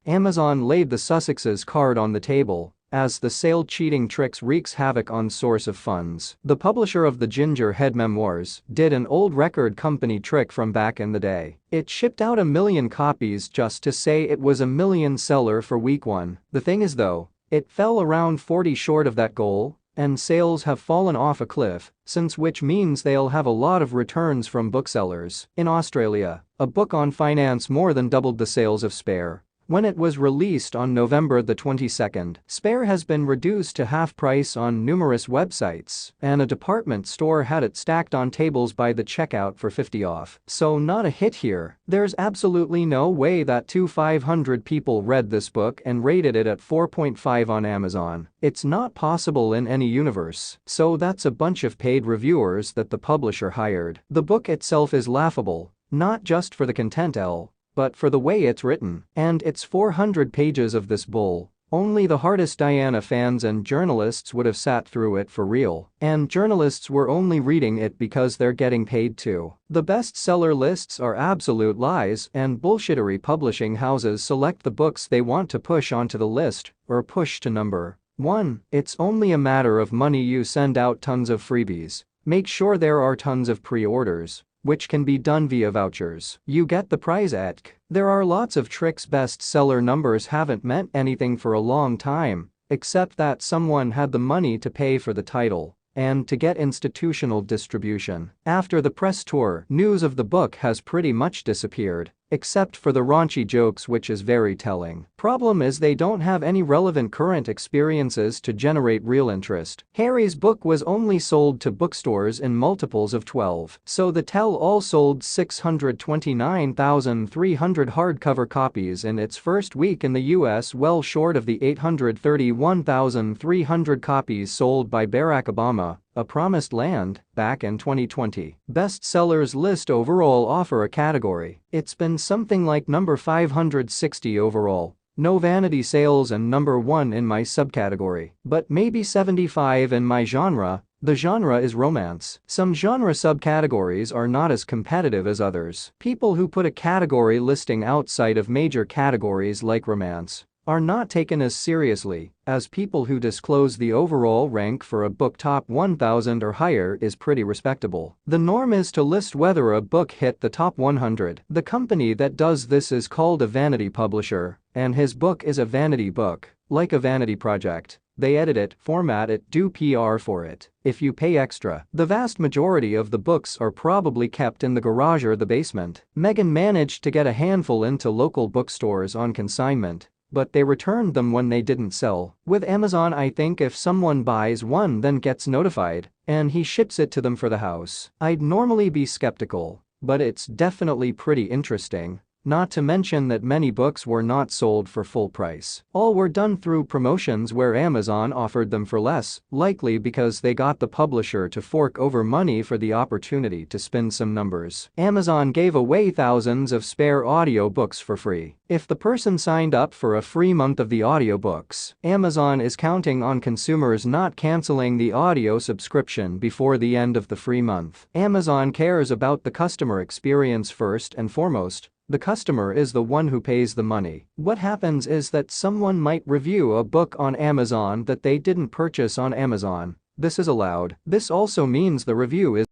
Amazon laid the Sussexes card on the table, as the sale cheating tricks wreaks havoc on source of funds. The publisher of the Ginger Head memoirs did an old record company trick from back in the day. It shipped out 1 million copies just to say it was a million seller for week 1. The thing is though, it fell around 40 short of that goal, and sales have fallen off a cliff since, which means they'll have a lot of returns from booksellers. In Australia, a book on finance more than doubled the sales of Spare when it was released on November the 22nd. Spare has been reduced to half price on numerous websites, and a department store had it stacked on tables by the checkout for 50 off. So not a hit here. There's absolutely no way that 500 people read this book and rated it at 4.5 on Amazon. It's not possible in any universe. So that's a bunch of paid reviewers that the publisher hired. The book itself is laughable, not just for the content but for the way it's written. And it's 400 pages of this bull. Only the hardest Diana fans and journalists would have sat through it for real. And journalists were only reading it because they're getting paid to. The bestseller lists are absolute lies, and bullshittery. Publishing houses select the books they want to push onto the list or push to number 1. It's only a matter of money. You send out tons of freebies. Make sure there are tons of pre-orders, which can be done via vouchers. You get the prize etch. There are lots of tricks. Bestseller numbers haven't meant anything for a long time, except that someone had the money to pay for the title and to get institutional distribution. After the press tour, news of the book has pretty much disappeared, except for the raunchy jokes, which is very telling. Problem is they don't have any relevant current experiences to generate real interest. Harry's book was only sold to bookstores in multiples of 12, so the tell-all sold 629,300 hardcover copies in its first week in the US, well short of the 831,300 copies sold by Barack Obama, A Promised Land, back in 2020. Bestsellers list overall offer a category. It's been something like number 560 overall. No vanity sales, and number 1 in my subcategory. But maybe 75 in my genre. The genre is romance. Some genre subcategories are not as competitive as others. People who put a category listing outside of major categories like romance are not taken as seriously as people who disclose the overall rank for a book. Top 1000 or higher is pretty respectable. The norm is to list whether a book hit the top 100. The company that does this is called a vanity publisher, and his book is a vanity book, like a vanity project. They edit it, format it, do PR for it. If you pay extra, the vast majority of the books are probably kept in the garage or the basement. Meghan managed to get a handful into local bookstores on consignment, but they returned them when they didn't sell. With Amazon, I think if someone buys one then gets notified, and he ships it to them for the house, I'd normally be skeptical, but it's definitely pretty interesting. Not to mention that many books were not sold for full price. All were done through promotions where Amazon offered them for less, likely because they got the publisher to fork over money for the opportunity to spin some numbers. Amazon gave away thousands of Spare audiobooks for free. If the person signed up for a free month of the audiobooks, Amazon is counting on consumers not canceling the audio subscription before the end of the free month. Amazon cares about the customer experience first and foremost. The customer is the one who pays the money. What happens is that someone might review a book on Amazon that they didn't purchase on Amazon. This is allowed. This also means the review is